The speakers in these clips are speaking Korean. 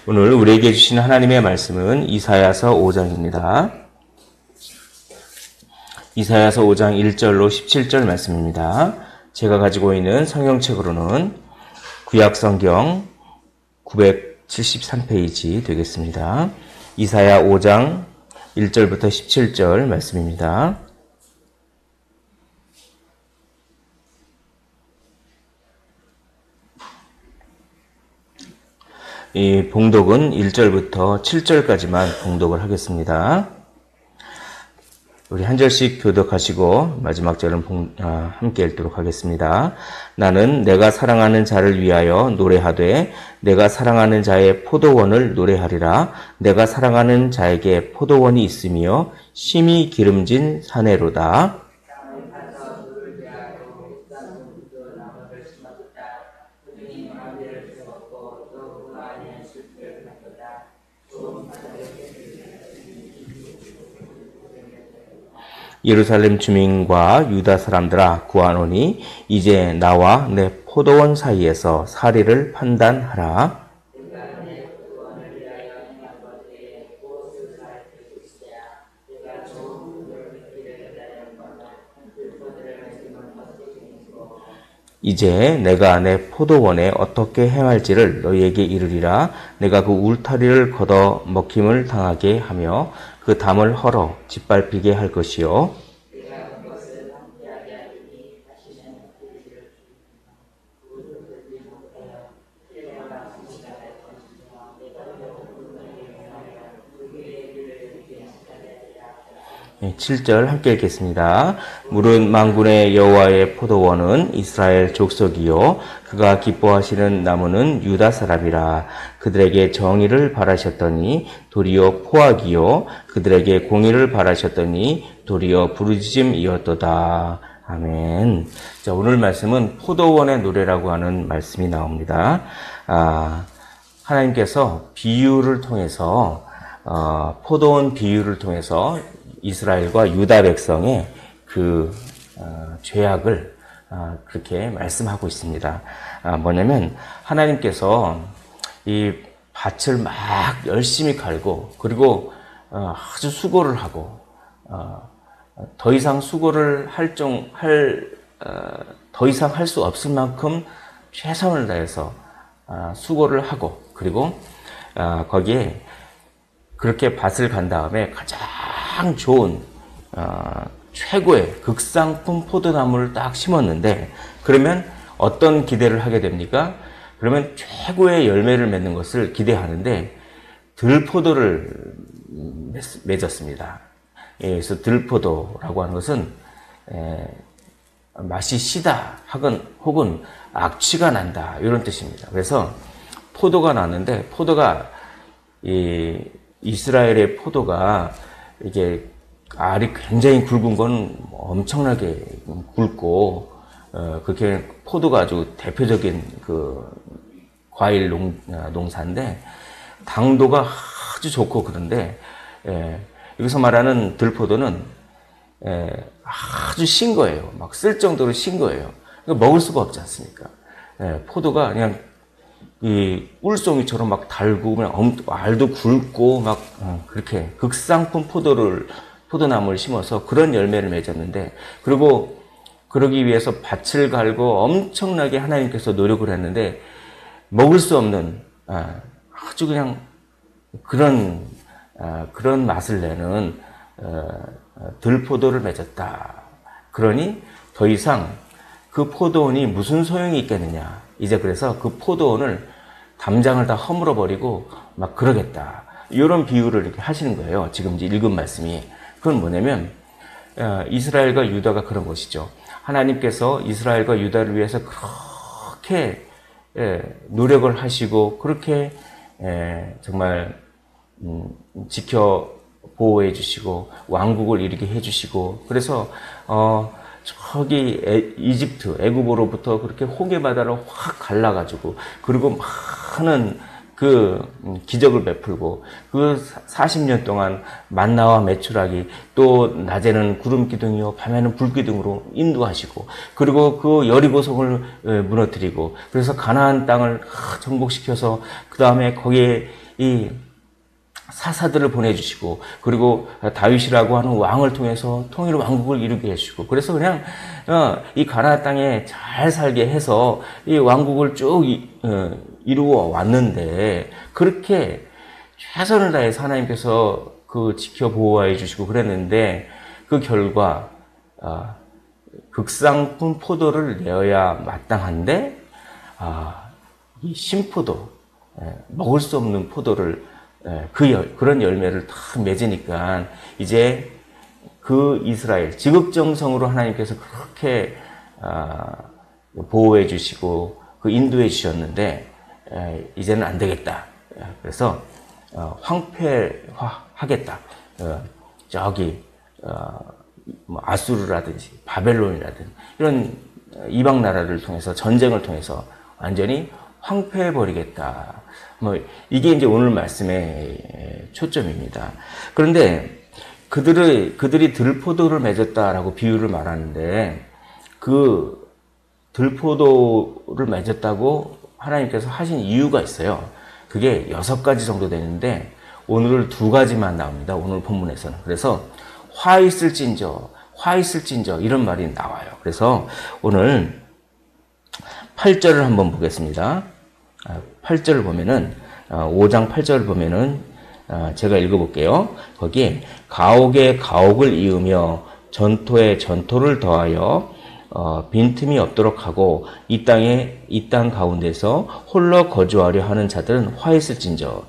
오늘 우리에게 주신 하나님의 말씀은 이사야서 5장입니다. 이사야서 5장 1절로 17절 말씀입니다. 제가 가지고 있는 성경책으로는 구약성경 973페이지 되겠습니다. 이사야 5장 1절부터 17절 말씀입니다. 이 봉독은 1절부터 7절까지만 봉독을 하겠습니다. 우리 한 절씩 교독하시고 마지막 절은 함께 읽도록 하겠습니다. 나는 내가 사랑하는 자를 위하여 노래하되 내가 사랑하는 자의 포도원을 노래하리라. 내가 사랑하는 자에게 포도원이 있으며 심히 기름진 사내로다. 예루살렘 주민과 유다 사람들아 구하노니 이제 나와 내 포도원 사이에서 사리를 판단하라. 이제 내가 내 포도원에 어떻게 행할지를 너희에게 이르리라. 내가 그 울타리를 걷어 먹힘을 당하게 하며 그 담을 헐어 짓밟히게 할 것이요. 네, 7절 함께 읽겠습니다. 물은 만군의 여호와의 포도원은 이스라엘 족속이요 그가 기뻐하시는 나무는 유다 사람이라. 그들에게 정의를 바라셨더니 도리어 포악이요 그들에게 공의를 바라셨더니 도리어 부르짖음이었도다. 아멘. 자, 오늘 말씀은 포도원의 노래라고 하는 말씀이 나옵니다. 하나님께서 비유를 통해서 포도원 비유를 통해서 이스라엘과 유다 백성의 그 죄악을 그렇게 말씀하고 있습니다. 뭐냐면 하나님께서 이 밭을 막 열심히 갈고 그리고 아주 수고를 하고 더 이상 수고를 더 이상 할 수 없을 만큼 최선을 다해서 수고를 하고 그리고 거기에 그렇게 밭을 간 다음에 가장 좋은 최고의 극상품 포도나무를 딱 심었는데 그러면 어떤 기대를 하게 됩니까? 그러면 최고의 열매를 맺는 것을 기대하는데 들포도를 맺었습니다. 그래서 들포도라고 하는 것은 맛이 시다 혹은 악취가 난다 이런 뜻입니다. 그래서 포도가 나는데 포도가 이스라엘의 포도가 이게 알이 굉장히 굵은 건 엄청나게 굵고 그렇게 포도가 아주 대표적인 그 과일 농사인데 당도가 아주 좋고 그런데 여기서 말하는 들포도는 아주 신 거예요. 막 쓸 정도로 신 거예요. 먹을 수가 없지 않습니까? 포도가 그냥 이 꿀송이처럼 막 달고 그냥 알도 굵고 막 그렇게 극상품 포도나무를 심어서 그런 열매를 맺었는데 그리고 그러기 위해서 밭을 갈고 엄청나게 하나님께서 노력을 했는데 먹을 수 없는 아주 그냥 그런 맛을 내는 들포도를 맺었다. 그러니 더 이상 그 포도원이 무슨 소용이 있겠느냐. 이제 그래서 그 포도원을 담장을 다 허물어 버리고 막 그러겠다. 이런 비유를 이렇게 하시는 거예요. 지금 이제 읽은 말씀이. 그건 뭐냐면 이스라엘과 유다가 그런 것이죠. 하나님께서 이스라엘과 유다를 위해서 그렇게 노력을 하시고 그렇게 정말 지켜 보호해 주시고 왕국을 이루게 해 주시고 그래서 저기 이집트, 애굽으로부터 그렇게 홍해 바다를 확 갈라가지고 그리고 많은 그 기적을 베풀고 그 40년 동안 만나와 메추라기 또 낮에는 구름 기둥이요 밤에는 불 기둥으로 인도하시고 그리고 그 여리고성을 무너뜨리고 그래서 가나안 땅을 정복시켜서 그 다음에 거기에 이 사사들을 보내주시고, 그리고 다윗이라고 하는 왕을 통해서 통일 왕국을 이루게 해주시고, 그래서 그냥 이 가나안 땅에 잘 살게 해서 이 왕국을 쭉 이루어 왔는데, 그렇게 최선을 다해서 하나님께서 그 지켜 보호해 주시고 그랬는데, 그 결과 극상품 포도를 내어야 마땅한데, 이 신포도, 먹을 수 없는 포도를, 그런 열매를 다 맺으니까 이제 그 이스라엘, 지극정성으로 하나님께서 그렇게 보호해 주시고 그 인도해 주셨는데, 이제는 안 되겠다. 그래서 황폐화하겠다. 저기 아수르라든지 바벨론이라든지 이런 이방 나라를 통해서, 전쟁을 통해서 완전히 황폐해 버리겠다. 이게 이제 오늘 말씀의 초점입니다. 그런데 그들이 들포도를 맺었다라고 비유를 말하는데, 그 들포도를 맺었다고 하나님께서 하신 이유가 있어요. 그게 6가지 정도 되는데 오늘은 2가지만 나옵니다. 오늘 본문에서는. 그래서 화 있을진저 이런 말이 나와요. 그래서 오늘 8절을 한번 보겠습니다. 8절을 보면은 5장 8절을 보면은 제가 읽어볼게요. 거기에 가옥에 가옥을 이으며 전토에 전토를 더하여 빈틈이 없도록 하고 이 땅 가운데서 홀로 거주하려 하는 자들은 화 있을진저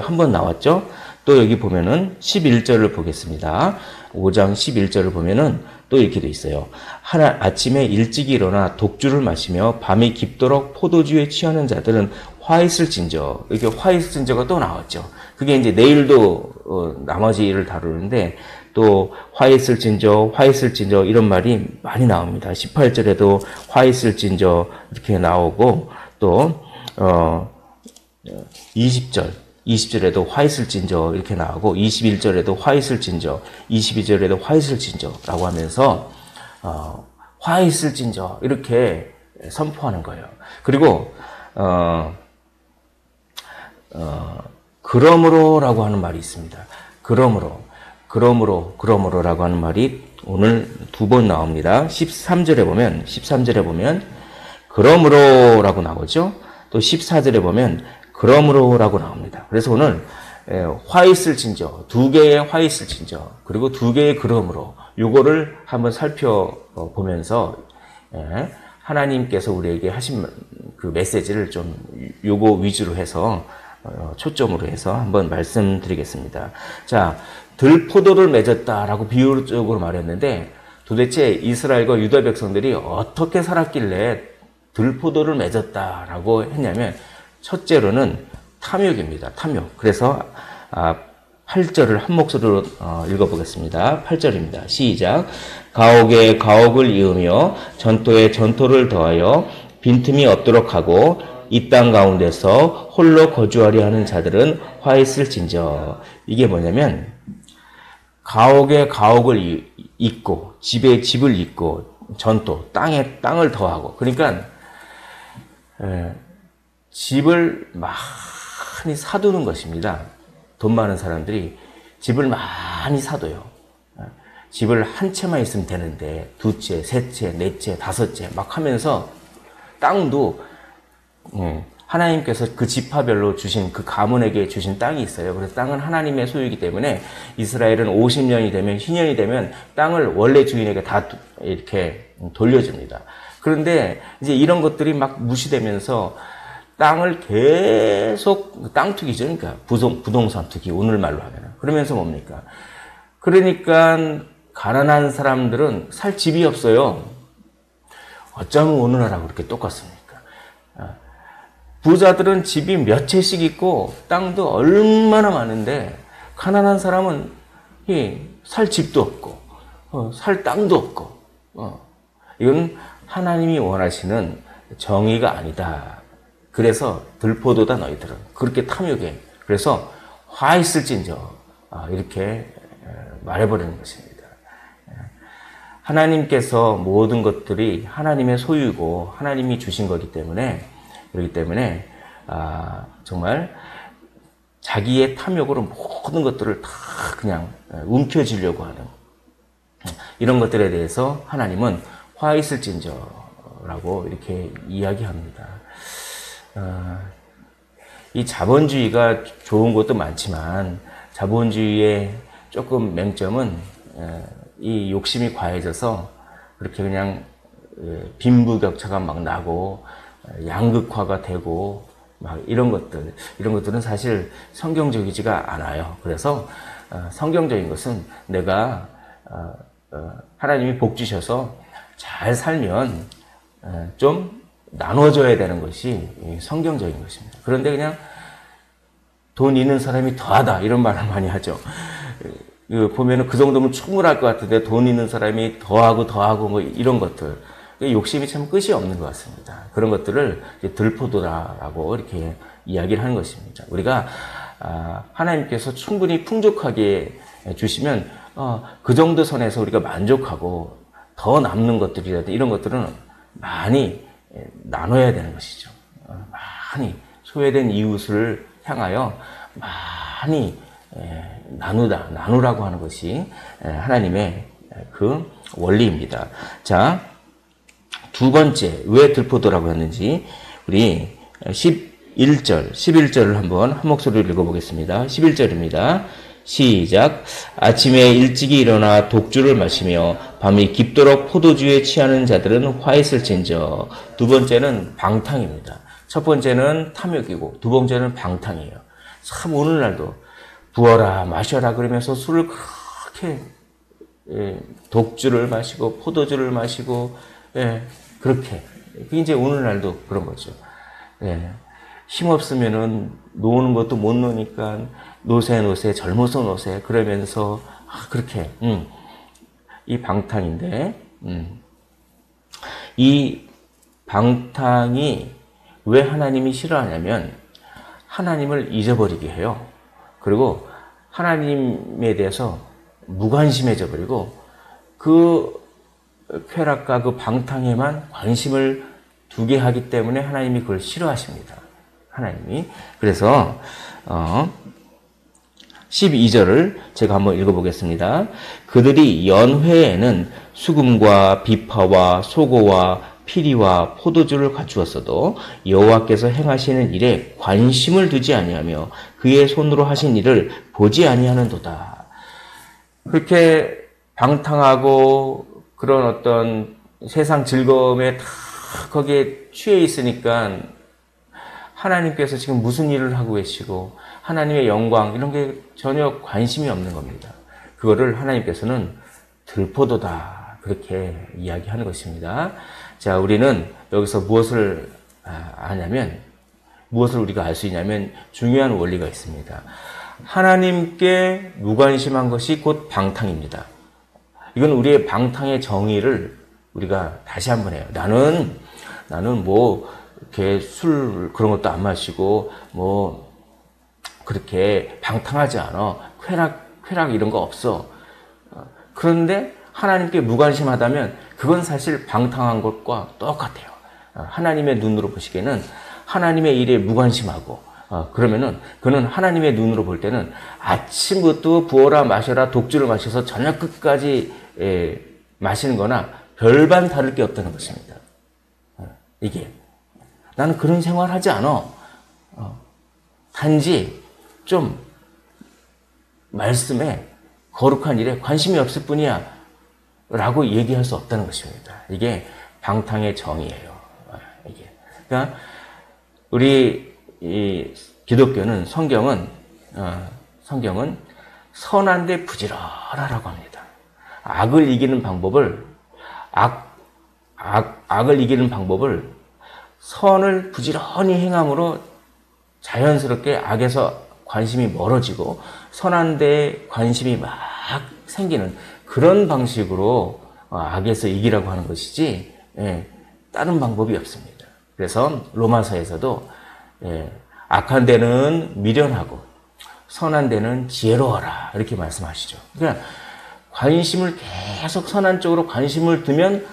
한번 나왔죠? 또 여기 보면은 11절을 보겠습니다. 5장 11절을 보면은 또 이렇게 돼 있어요. 아침에 일찍 일어나 독주를 마시며 밤이 깊도록 포도주에 취하는 자들은 화 있을진저. 이렇게 화 있을진저가 또 나왔죠. 그게 이제 내일도 나머지 일을 다루는데, 또 화 있을진저 이런 말이 많이 나옵니다. 18절에도 화 있을진저 이렇게 나오고, 또 20절에도 화 있을진저 이렇게 나오고, 21절에도 화 있을진저, 22절에도 화 있을진저라고 하면서 화 있을진저 이렇게 선포하는 거예요. 그리고 그러므로라고 하는 말이 있습니다. 그러므로라고 하는 말이 오늘 2번 나옵니다. 13절에 보면 그러므로라고 나오죠. 또 14절에 보면 그러므로라고 나옵니다. 그래서 오늘 화 있을진저, 2개의 화 있을진저, 그리고 2개의 그러므로, 요거를 한번 살펴보면서 하나님께서 우리에게 하신 그 메시지를 좀 요거 위주로 해서 초점으로 해서 한번 말씀드리겠습니다. 자, 들포도를 맺었다라고 비유적으로 말했는데, 도대체 이스라엘과 유다 백성들이 어떻게 살았길래 들포도를 맺었다라고 했냐면, 첫째로는 탐욕입니다. 탐욕. 그래서 8절을 한 목소리로 읽어보겠습니다. 8절입니다. 시작. 가옥에 가옥을 이으며 전토에 전토를 더하여 빈틈이 없도록 하고 이 땅 가운데서 홀로 거주하려 하는 자들은 화 있을진저. 이게 뭐냐면, 가옥에 가옥을 잇고 집에 집을 잇고 전토, 땅에 땅을 더하고, 그러니까 집을 많이 사두는 것입니다. 돈 많은 사람들이 집을 많이 사둬요. 집을 한 채만 있으면 되는데 2채, 3채, 4채, 5채 막 하면서, 땅도 하나님께서 그 지파별로 주신, 그 가문에게 주신 땅이 있어요. 그래서 땅은 하나님의 소유이기 때문에 이스라엘은 50년이 되면, 희년이 되면 땅을 원래 주인에게 다 이렇게 돌려줍니다. 그런데 이제 이런 것들이 막 무시되면서 땅을 계속, 땅 투기죠. 그러니까 부동산 투기, 오늘말로 하면. 그러면서 뭡니까? 그러니까 가난한 사람들은 살 집이 없어요. 어쩌면 어느 나라가 그렇게 똑같습니까? 부자들은 집이 몇 채씩 있고 땅도 얼마나 많은데, 가난한 사람은 살 집도 없고 살 땅도 없고, 이건 하나님이 원하시는 정의가 아니다. 그래서 들포도다 너희들은. 그렇게 탐욕해. 그래서 화 있을진저 이렇게 말해버리는 것입니다. 하나님께서 모든 것들이 하나님의 소유고 하나님이 주신 거기 때문에, 그렇기 때문에 정말 자기의 탐욕으로 모든 것들을 다 그냥 움켜쥐려고 하는 이런 것들에 대해서 하나님은 화 있을진저라고 이렇게 이야기합니다. 이 자본주의가 좋은 것도 많지만 자본주의의 조금 맹점은 이 욕심이 과해져서 그렇게 그냥 빈부격차가 막 나고 양극화가 되고 막 이런 것들은 사실 성경적이지가 않아요. 그래서 성경적인 것은 내가 하나님이 복 주셔서 잘 살면 좀 나눠줘야 되는 것이 성경적인 것입니다. 그런데 그냥 돈 있는 사람이 더하다 이런 말을 많이 하죠. 보면은 그 정도면 충분할 것 같은데 돈 있는 사람이 더하고 뭐 이런 것들 욕심이 참 끝이 없는 것 같습니다. 그런 것들을 들포도라라고 이렇게 이야기를 하는 것입니다. 우리가 하나님께서 충분히 풍족하게 주시면 그 정도 선에서 우리가 만족하고 더 남는 것들이라든지 이런 것들은 많이 나눠야 되는 것이죠. 많이 소외된 이웃을 향하여 많이 나누라고 하는 것이 하나님의 그 원리입니다. 자, 두 번째, 왜 들포도라고 했는지 우리 11절을 한번 한 목소리로 읽어보겠습니다. 11절입니다. 시작. 아침에 일찍이 일어나 독주를 마시며 밤이 깊도록 포도주에 취하는 자들은 화 있을진저. 두 번째는 방탕입니다. 첫 번째는 탐욕이고 두 번째는 방탕이에요. 참 오늘날도 부어라 마셔라 그러면서 술을 그렇게 독주를 마시고 포도주를 마시고 그렇게 이제 오늘날도 그런 거죠. 힘없으면은 노는 것도 못 노니까 노세 젊어서 노세 그러면서 그렇게 이 방탕인데 이 방탕이 왜 하나님이 싫어하냐면 하나님을 잊어버리게 해요. 그리고 하나님에 대해서 무관심해져 버리고 그 쾌락과 그 방탕에만 관심을 두게 하기 때문에 하나님이 그걸 싫어하십니다. 하나님이. 그래서 12절을 제가 한번 읽어보겠습니다. 그들이 연회에는 수금과 비파와 소고와 피리와 포도주를 갖추었어도 여호와께서 행하시는 일에 관심을 두지 아니하며 그의 손으로 하신 일을 보지 아니하는도다. 그렇게 방탕하고 그런 어떤 세상 즐거움에 다 거기에 취해 있으니까 하나님께서 지금 무슨 일을 하고 계시고 하나님의 영광 이런 게 전혀 관심이 없는 겁니다. 그거를 하나님께서는 들포도다 그렇게 이야기하는 것입니다. 자, 우리는 여기서 무엇을 아냐면 무엇을 우리가 알 수 있냐면 중요한 원리가 있습니다. 하나님께 무관심한 것이 곧 방탕입니다. 이건 우리의 방탕의 정의를 우리가 다시 한번 해요. 나는 뭐 이렇게 술 그런 것도 안 마시고 뭐 그렇게 방탕하지 않아. 쾌락 이런 거 없어. 그런데 하나님께 무관심하다면 그건 사실 방탕한 것과 똑같아요. 하나님의 눈으로 보시기에는 하나님의 일에 무관심하고 그러면은 그는 하나님의 눈으로 볼 때는 아침부터 부어라 마셔라 독주를 마셔서 저녁 끝까지 마시는 거나 별반 다를 게 없다는 것입니다. 이게 나는 그런 생활 하지 않아. 단지 좀 말씀에 거룩한 일에 관심이 없을 뿐이야 라고 얘기할 수 없다는 것입니다. 이게 방탕의 정의예요. 이게. 그러니까 우리 이 기독교는 성경은 선한데 부지런하라고 합니다. 악을 이기는 방법을 악을 이기는 방법을 선을 부지런히 행함으로 자연스럽게 악에서 관심이 멀어지고 선한 데에 관심이 막 생기는 그런 방식으로 악에서 이기라고 하는 것이지 다른 방법이 없습니다. 그래서 로마서에서도 악한 데는 미련하고 선한 데는 지혜로워라 이렇게 말씀하시죠. 그러니까 관심을 계속 선한 쪽으로 관심을 두면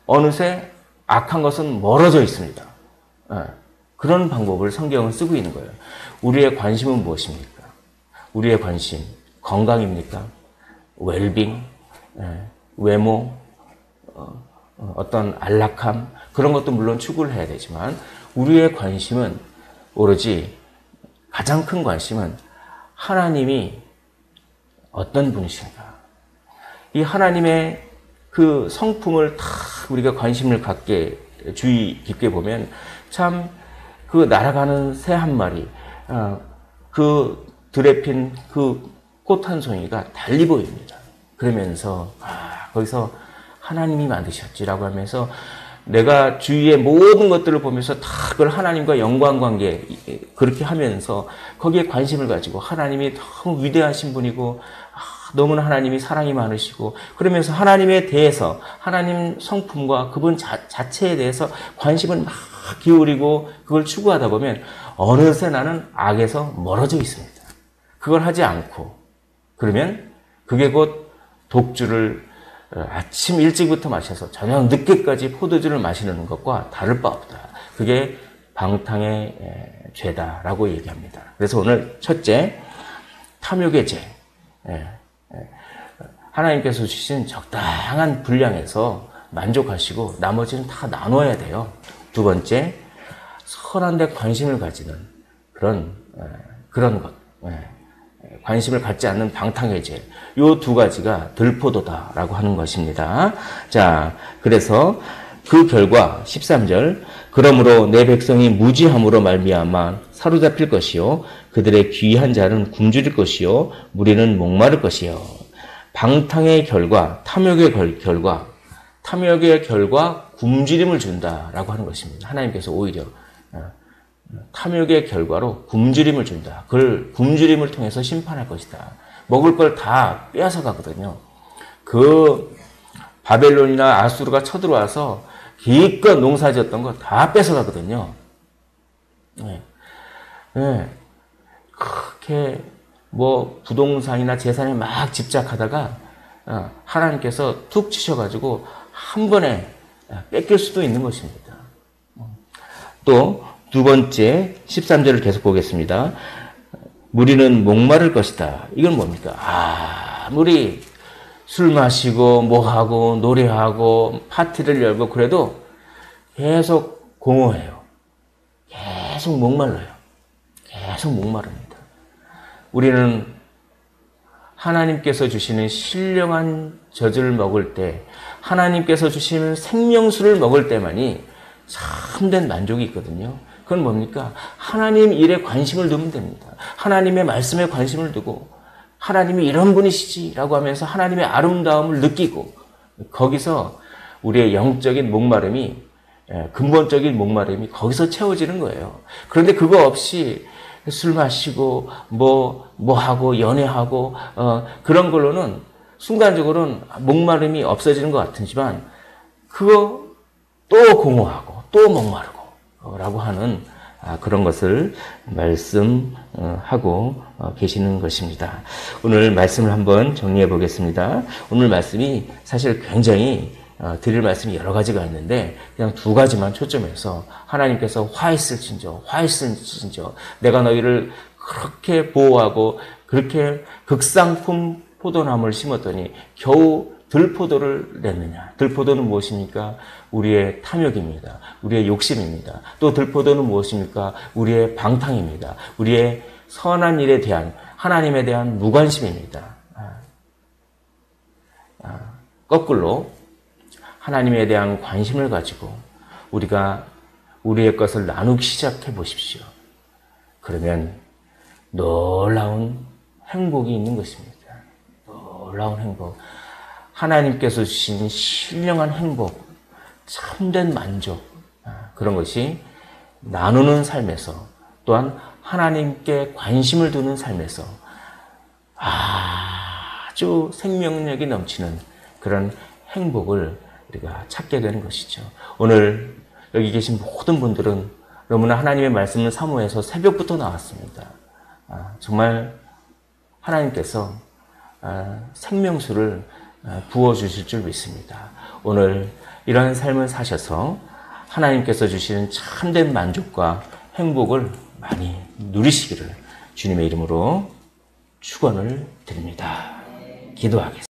어느새 악한 것은 멀어져 있습니다. 그런 방법을 성경은 쓰고 있는 거예요. 우리의 관심은 무엇입니까? 우리의 관심, 건강입니까? 웰빙, 외모, 어떤 안락함, 그런 것도 물론 추구를 해야 되지만, 우리의 관심은 오로지 가장 큰 관심은 하나님이 어떤 분이신가. 이 하나님의 그 성품을 다 우리가 관심을 갖게 주의 깊게 보면 참 그 날아가는 새 한 마리, 그 들에 핀 그 꽃 한 송이가 달리 보입니다. 그러면서 거기서 하나님이 만드셨지라고 하면서 내가 주위의 모든 것들을 보면서 다 그걸 하나님과 연관관계 그렇게 하면서 거기에 관심을 가지고 하나님이 너무 위대하신 분이고 너무나 하나님이 사랑이 많으시고 그러면서 하나님에 대해서 하나님 성품과 그분 자체에 대해서 관심을 막 기울이고 그걸 추구하다 보면 어느새 나는 악에서 멀어져 있습니다. 그걸 하지 않고 그러면 그게 곧 독주를 아침 일찍부터 마셔서 저녁 늦게까지 포도주를 마시는 것과 다를 바 없다. 그게 방탕의 죄다라고 얘기합니다. 그래서 오늘 첫째, 탐욕의 죄. 하나님께서 주신 적당한 분량에서 만족하시고 나머지는 다 나눠야 돼요. 두 번째, 선한 데 관심을 가지는 그런 것. 관심을 갖지 않는 방탕의 죄. 요 두 가지가 들포도다라고 하는 것입니다. 자, 그래서 그 결과 13절 그러므로 내 백성이 무지함으로 말미암아 사로잡힐 것이요 그들의 귀한 자는 굶주릴 것이요 무리는 목마를 것이요. 방탕의 결과, 탐욕의 결과 굶주림을 준다라고 하는 것입니다. 하나님께서 오히려 탐욕의 결과로 굶주림을 준다. 그걸 굶주림을 통해서 심판할 것이다. 먹을 걸 다 빼앗아 가거든요. 그 바벨론이나 아수르가 쳐들어와서 기껏 농사지었던 거 다 뺏어 가거든요. 그렇게 뭐 부동산이나 재산에 막 집착하다가 하나님께서 툭 치셔가지고 한 번에 뺏길 수도 있는 것입니다. 또 두 번째 13절을 계속 보겠습니다. 무리는 목마를 것이다. 이건 뭡니까? 아무리 술 마시고 뭐하고 노래하고 파티를 열고 그래도 계속 공허해요. 계속 목말라요. 계속 목마릅니다. 우리는 하나님께서 주시는 신령한 젖을 먹을 때 하나님께서 주시는 생명수를 먹을 때만이 참된 만족이 있거든요. 그건 뭡니까? 하나님 일에 관심을 두면 됩니다. 하나님의 말씀에 관심을 두고 하나님이 이런 분이시지라고 하면서 하나님의 아름다움을 느끼고 거기서 우리의 영적인 목마름이 근본적인 목마름이 거기서 채워지는 거예요. 그런데 그거 없이 술 마시고 뭐하고 연애하고 그런 걸로는 순간적으로는 목마름이 없어지는 것 같지만 그거 또 공허하고 또 목마르고 라고 하는 그런 것을 말씀하고 계시는 것입니다. 오늘 말씀을 한번 정리해 보겠습니다. 오늘 말씀이 사실 굉장히 드릴 말씀이 여러 가지가 있는데 그냥 두 가지만 초점해서 하나님께서 화했을진저 내가 너희를 그렇게 보호하고 그렇게 극상품 포도나무를 심었더니 겨우 들포도를 냈느냐. 들포도는 무엇입니까? 우리의 탐욕입니다. 우리의 욕심입니다. 또 들포도는 무엇입니까? 우리의 방탕입니다. 우리의 선한 일에 대한 하나님에 대한 무관심입니다. 거꾸로 하나님에 대한 관심을 가지고 우리가 우리의 것을 나누기 시작해 보십시오. 그러면 놀라운 행복이 있는 것입니다. 놀라운 행복. 하나님께서 주신 신령한 행복, 참된 만족, 그런 것이 나누는 삶에서 또한 하나님께 관심을 두는 삶에서 아주 생명력이 넘치는 그런 행복을 우리가 찾게 되는 것이죠. 오늘 여기 계신 모든 분들은 너무나 하나님의 말씀을 사모해서 새벽부터 나왔습니다. 정말 하나님께서 생명수를 부어주실 줄 믿습니다. 오늘 이러한 삶을 사셔서 하나님께서 주시는 참된 만족과 행복을 많이 누리시기를 주님의 이름으로 축원을 드립니다. 기도하겠습니다.